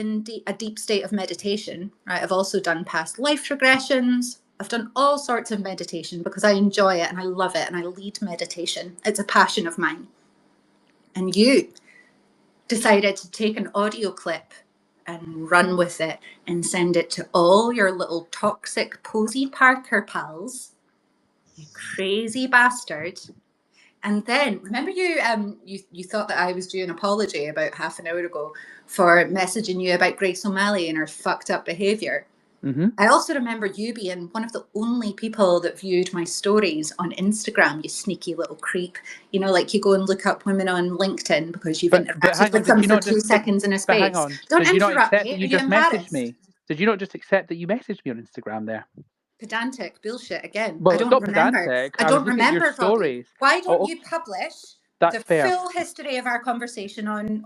in a deep state of meditation, right? I've also done past life regressions. I've done all sorts of meditation because I enjoy it and I love it and I lead meditation. It's a passion of mine. And you decided to take an audio clip and run with it and send it to all your little toxic Posy Parker pals. You crazy bastard. And then, remember you thought that I was due an apology about half an hour ago for messaging you about Grace O'Malley and her fucked up behaviour? Mm-hmm. I also remember you being one of the only people that viewed my stories on Instagram, you sneaky little creep. You know, like you go and look up women on LinkedIn because you've interacted with them for 2 seconds in a space. Hang on. Don't did you not interrupt accept me. that you Are just you messaged me? Did you not just accept that you messaged me on Instagram there? Pedantic bullshit again. Well, I don't it's not remember. pedantic. I don't remember, Robbie. Stories. Why don't you publish That's fair. Full history of our conversation on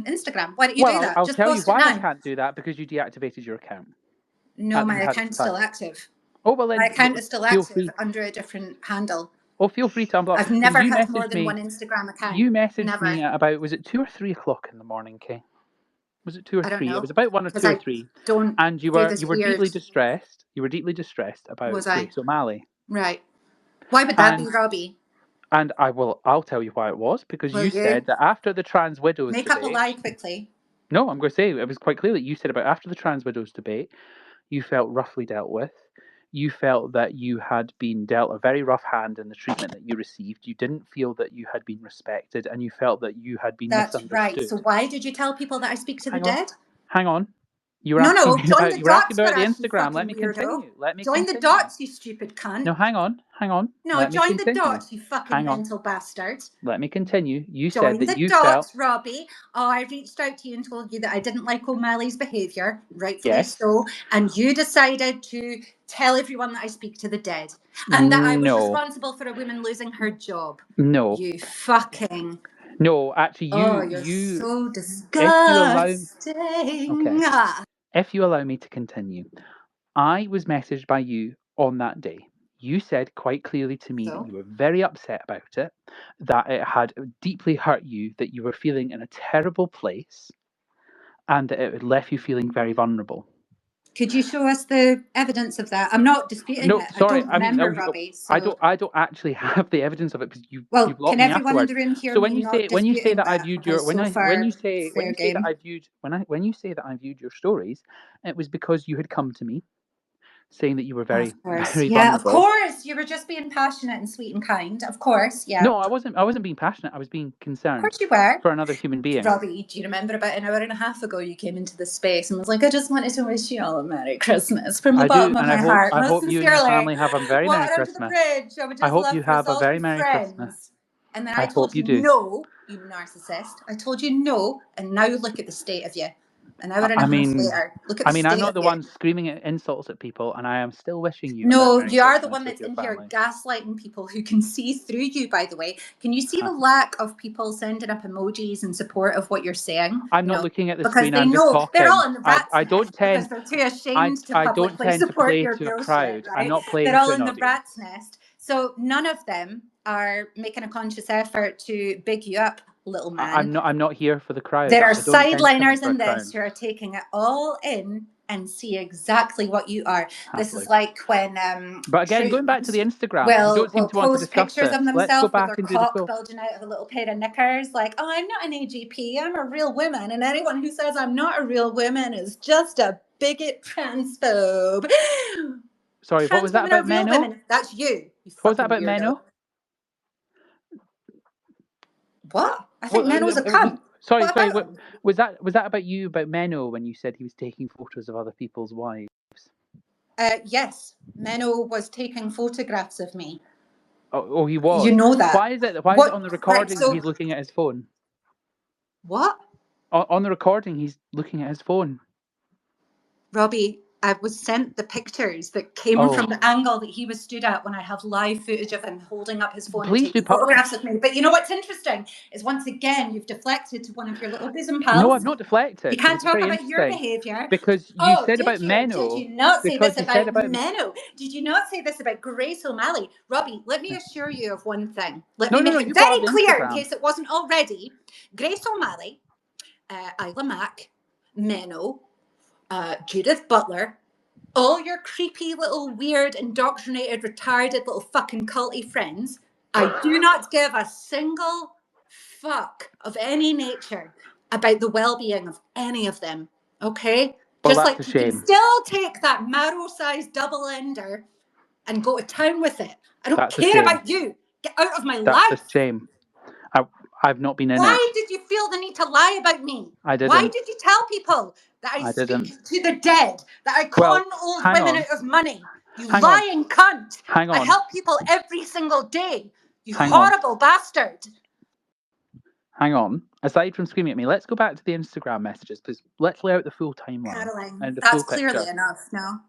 Instagram? Why don't you do that? I'll Just tell you post why it I now. can't do that, because you deactivated your account. No, my account's still active. Oh, well then, my account is still active under a different handle. Oh, feel free to unblock. I've never had more than one Instagram account. You messaged me at about, was it 2 or 3 o'clock in the morning, Kay? Was it 2 or 3? I don't know. It was about 1 or 2 or 3. And you were deeply distressed. You were deeply distressed about Grace O'Malley. Right. Why would that be, Robbie? And I'll tell you why it was, because you said that after the trans widows debate... Make up a lie quickly. No, I'm going to say, it was quite clear that you said about after the trans widows debate, you felt roughly dealt with. You felt that you had been dealt a very rough hand in the treatment that you received. You didn't feel that you had been respected, and you felt that you had been misunderstood. That's right. So why did you tell people that I speak to the dead? Hang on. You were asking me about the Instagram. Let me continue. Join the dots, you stupid cunt. No, hang on. No, join the dots, you fucking mental bastard. Let me continue. You said that you felt... Join the dots, Robbie. Oh, I reached out to you and told you that I didn't like O'Malley's behaviour, rightfully so, and you decided to tell everyone that I speak to the dead, and that I was responsible for a woman losing her job. No. You fucking... No, actually, you're so disgusting. If you allow me to continue, I was messaged by you on that day. You said quite clearly to me that you were very upset about it, that it had deeply hurt you, that you were feeling in a terrible place, and that it had left you feeling very vulnerable. Could you show us the evidence of that? I'm not disputing it. Sorry, I don't remember, Robbie. So... I don't actually have the evidence of it, because you blocked me can everyone afterwards. in the room hear so when you say that I viewed your when you say that I viewed your stories, it was because you had come to me saying that you were very vulnerable. Of course, you were just being passionate and sweet and kind. Of course, yeah. No, I wasn't being passionate. I was being concerned. Of course you were. For another human being. Robbie, do you remember about an hour and a half ago you came into the space and was like, I just wanted to wish you all a Merry Christmas from the bottom of my heart. I hope you and your family have a very Merry Christmas. I hope you have a very Merry Christmas. And then I told you no, you narcissist. I told you no, and now look at the state of you. An hour and a half later, look at the state I'm not the one screaming insults at people, and I am still wishing you. No, you are the one that's in here gaslighting people who can see through you, by the way. Can you see the lack of people sending up emojis in support of what you're saying? I'm not looking at the screen, I'm just talking. They're all in the rat's I don't nest because they're too ashamed to publicly support your bullshit, right? I'm not playing They're all in the rat's nest. So none of them are making a conscious effort to big you up, little man. I'm not here for the crowd. There are sideliners in this who are taking it all in and see exactly what you are. This is like when but again, going back to the Instagram, will post pictures of themselves with their cock bulging out of a little pair of knickers, like, oh, I'm not an AGP, I'm a real woman, and anyone who says I'm not a real woman is just a bigot transphobe. Sorry, what was that about Menno? That's you. What was that about Menno? What? I think Menno's a cunt. Sorry. Was that about you, about Menno, when you said he was taking photos of other people's wives? Yes, Menno was taking photographs of me. Oh, he was. You know that. Why is it on the recording he's looking at his phone? What? On the recording, he's looking at his phone. Robbie, I was sent the pictures that came from the angle that he was stood at when I have live footage of him holding up his phone and taking photographs of me. But you know what's interesting is, once again, you've deflected to one of your little bosom pals. No, I've not deflected. You can't talk about your behaviour. Because you said about Menno. Did you not say this about Menno? Did you not say this about Grace O'Malley? Robbie, let me assure you of one thing. Let me make it very clear, in case it wasn't already. Grace O'Malley, Isla Mack, Menno, Judith Butler, all your creepy little weird indoctrinated retarded little fucking culty friends. I do not give a single fuck of any nature about the well-being of any of them, okay? Well, Just that's like a you can shame. still take that marrow-sized double ender and go to town with it. I don't That's a care shame. about you. Get out of my That's life. a shame. I've not been in it. Why did you feel the need to lie about me? I didn't. Why did you tell people that I didn't. speak to the dead, that I Well, con old hang women on. out of money? You Hang on. lying cunt. Hang I on. help people every single day. You Hang on. horrible bastard. Hang on. Aside from screaming at me, let's go back to the Instagram messages, because let's lay out the full timeline Caroline, and the that's full clearly picture. enough, no?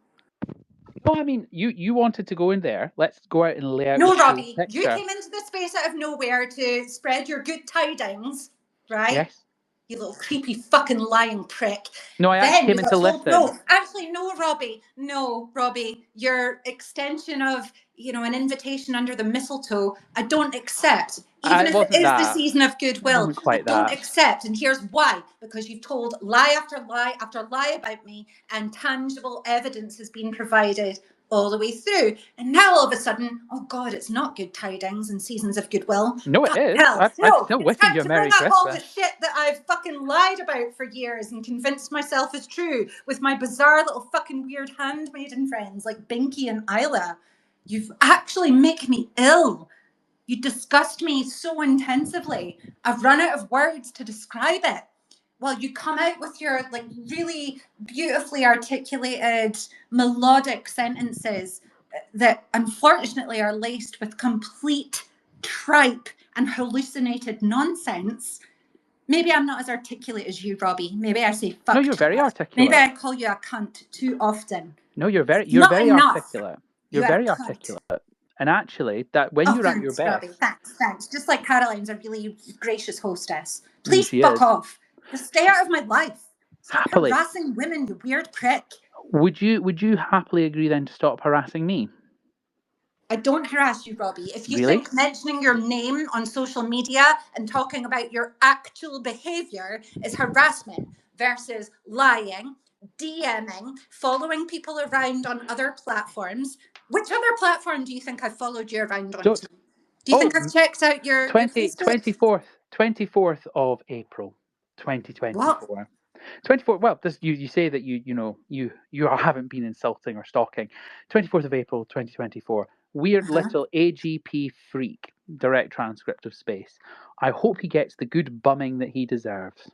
No, I mean, you wanted to go in there. Let's go out and lay out No, the full Robbie, picture. you came into this space out of nowhere to spread your good tidings, right? Yes. You little creepy fucking lying prick. No, I actually came in to listen. No, actually, no, Robbie. No, Robbie. Your extension of, an invitation under the mistletoe, I don't accept. Even if it is the season of goodwill, I don't accept. And here's why. Because you've told lie after lie after lie about me, and tangible evidence has been provided all the way through. And now all of a sudden, oh God, it's not good tidings and seasons of goodwill. No, it is. Hell, I'm still wishing you a Merry Christmas. All the shit that I've fucking lied about for years and convinced myself is true with my bizarre little fucking weird handmaiden friends like Binky and Isla. You've actually make me ill. You disgust me so intensively. I've run out of words to describe it. Well, you come out with your really beautifully articulated melodic sentences that unfortunately are laced with complete tripe and hallucinated nonsense. Maybe I'm not as articulate as you, Robbie. Maybe I say fuck. No, you're very articulate. Maybe I call you a cunt too often. No, you're very articulate. You're very articulate. And actually, that when you're at your best. Robbie, thanks. Just like Caroline's a really gracious hostess. Please fuck off. Just stay out of my life. Stop harassing women, you weird prick. Would you happily agree then to stop harassing me? I don't harass you, Robbie. If you think mentioning your name on social media and talking about your actual behavior is harassment versus lying, DMing, following people around on other platforms, which other platform do you think I've followed you around on? Do you think I've checked out your 24th of April, 2024. What? 24. Well, you say that you haven't been insulting or stalking. 24th of April, 2024. Weird little AGP freak. Direct transcript of space. I hope he gets the good bumming that he deserves.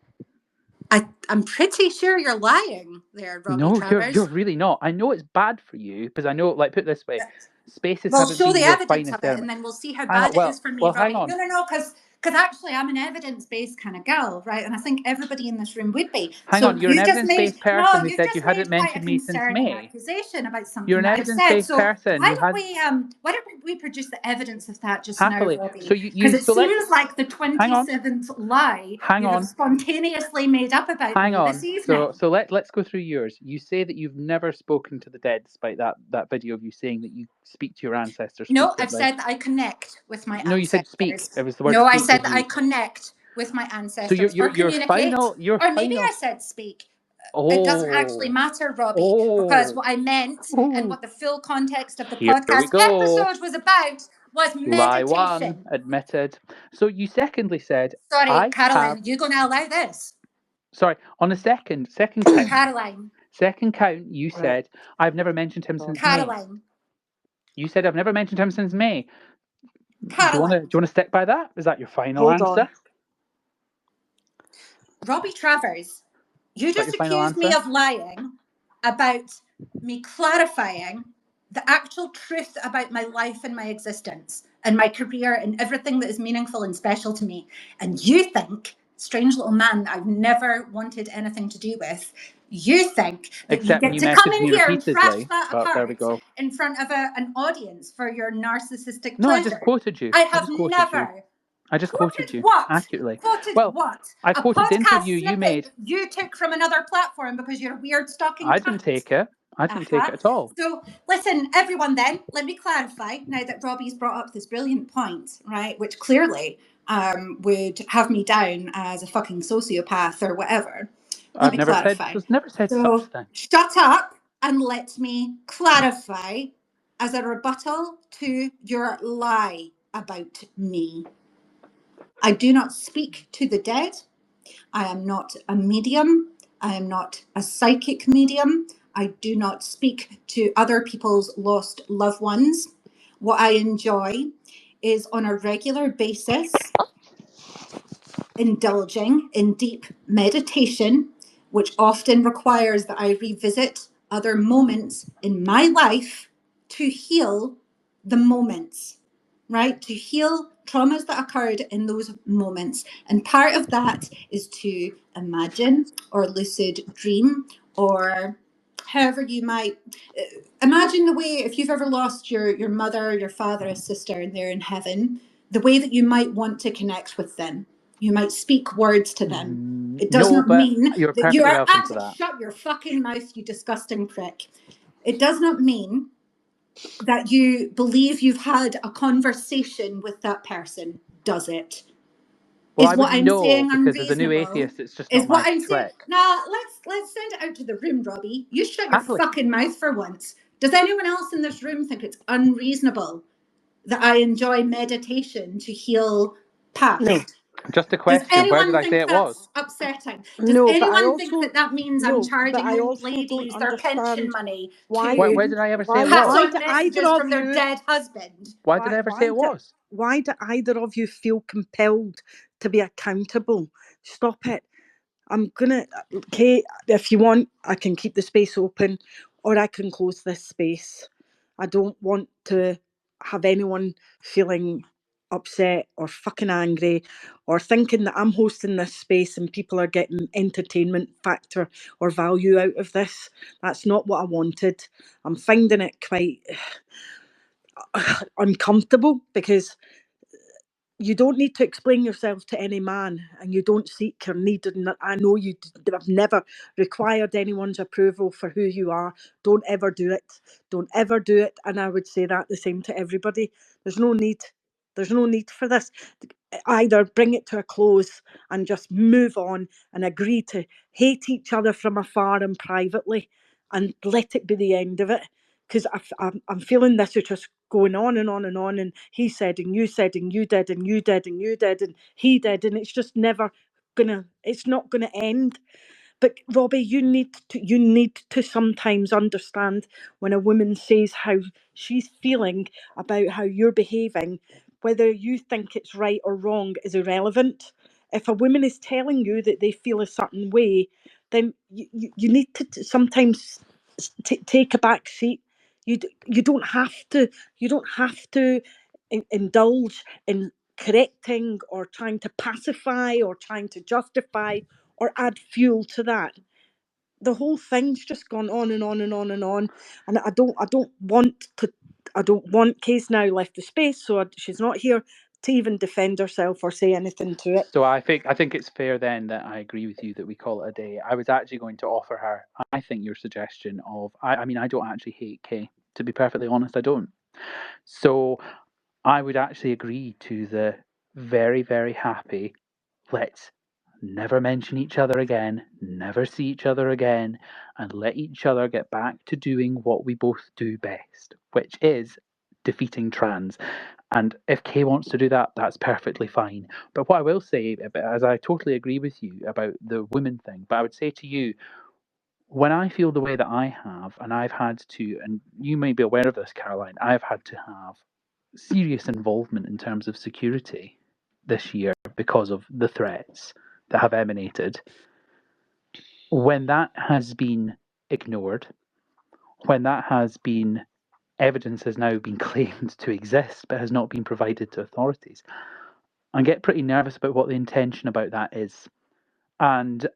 I'm pretty sure you're lying there, Robbie. No, Travers. You're really not. I know it's bad for you because I know, put it this way, spaces we'll haven't show been the your evidence finest of it, element. and then we'll see how bad it is for me, Robbie. Hang on. No, because actually I'm an evidence-based kind of girl, right? And I think everybody in this room would be. Hang on, you're an evidence-based person who said you hadn't mentioned me since May. Accusation about something you're an evidence-based person. Why don't we produce the evidence of that just now, Robbie? Because it seems like the 27th lie you have spontaneously made up about me this evening. So let's go through yours. You say that you've never spoken to the dead, despite that video of you saying that you speak to your ancestors. No, I've said that I connect with my ancestors. No, you said speak. It was the word. No, I said that I connect with my ancestors. So your final. Maybe I said speak. It doesn't actually matter, Robbie, because what I meant and what the full context of the podcast episode was about was meditation. Lie one, admitted. So you secondly said. Sorry, Caroline, you're going to allow this? Sorry, on the second count. Caroline. Second count, you said I've never mentioned him since Caroline. May. You said I've never mentioned him since May. Caroline. Do you want to stick by that? Is that your final answer? Robbie Travers, you just accused me of lying about me clarifying the actual truth about my life and my existence and my career and everything that is meaningful and special to me. And you think, strange little man that I've never wanted anything to do with, you think that you get to come in here and trash that apart in front of an audience for your narcissistic pleasure. No, I just quoted you. I have never. I just quoted you accurately. What? I quoted the interview you made. You took from another platform because you're a weird stalking. I didn't take it. I didn't take it at all. So listen, everyone, then let me clarify now that Robbie's brought up this brilliant point, right? Which clearly would have me down as a fucking sociopath or whatever. Let me clarify. Never said So, such thing. Shut up and let me clarify as a rebuttal to your lie about me. I do not speak to the dead. I am not a medium. I am not a psychic medium. I do not speak to other people's lost loved ones. What I enjoy is on a regular basis indulging in deep meditation, which often requires that I revisit other moments in my life to heal the moments, right? To heal traumas that occurred in those moments. And part of that is to imagine or lucid dream, or however you might imagine the way, if you've ever lost your mother, your father, a sister, and they're in heaven, the way that you might want to connect with them. You might speak words to them. It does not mean you're that you perfectly are welcome to that. Shut your fucking mouth, you disgusting prick. It does not mean that you believe you've had a conversation with that person, does it? Well, Is what I'm saying because as a new unreasonable? atheist, it's just Is not my what I'm saying? trick. Nah, let's send it out to the room, Robbie. You shut your Happily. fucking mouth for once. Does anyone else in this room think it's unreasonable that I enjoy meditation to heal past? No. Just a question. Where did I say it was? Upsetting? Does No, anyone think that means I'm but charging I old also don't ladies their pension understand money why to Where did I ever say it pass was? on messages from their dead husband? Why did I ever say it was? Why do either of you feel compelled to be accountable? Stop it. I'm gonna, Kate, if you want, I can keep the space open or I can close this space. I don't want to have anyone feeling upset or fucking angry or thinking that I'm hosting this space and people are getting entertainment factor or value out of this. That's not what I wanted. I'm finding it quite uncomfortable because you don't need to explain yourself to any man and you don't seek or need, and I know you have never required anyone's approval for who you are. Don't ever do it. Don't ever do it. And I would say that the same to everybody. There's no need for this. Either bring it to a close and just move on and agree to hate each other from afar and privately and let it be the end of it. Because I'm feeling this is just going on and on and on, and he said and you said and you did and you did and you did and he did, and it's just never it's not gonna end. But Robbie, you need to sometimes understand when a woman says how she's feeling about how you're behaving, whether you think it's right or wrong is irrelevant. If a woman is telling you that they feel a certain way, then you need to sometimes take a back seat. You don't have to indulge in correcting or trying to pacify or trying to justify or add fuel to that. The whole thing's just gone on and on and on and on, and I don't want Kay's now left the space, so she's not here to even defend herself or say anything to it. So I think it's fair then that I agree with you that we call it a day. I was actually going to offer her, I think your suggestion of, I mean, I don't actually hate Kay. To be perfectly honest, I don't. So I would actually agree to the very, very happy, let's never mention each other again, never see each other again, and let each other get back to doing what we both do best, which is defeating trans. And if Kay wants to do that, that's perfectly fine. But what I will say, as I totally agree with you about the women thing, but I would say to you, when I feel the way that I have, and I've had to, and you may be aware of this, Caroline, I've had to have serious involvement in terms of security this year because of the threats that have emanated. When that has been ignored, when that has been evidence has now been claimed to exist but has not been provided to authorities, I get pretty nervous about what the intention about that is. And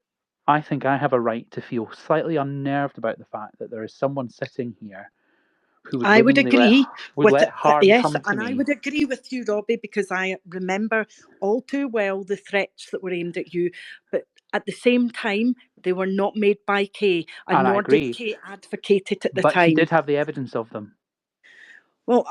I think I have a right to feel slightly unnerved about the fact that there is someone sitting here who would I would agree let harm come to me. I would agree with you, Robbie, because I remember all too well the threats that were aimed at you, but at the same time, they were not made by Kay, and nor did Kay advocate it at the time. But she did have the evidence of them. Well,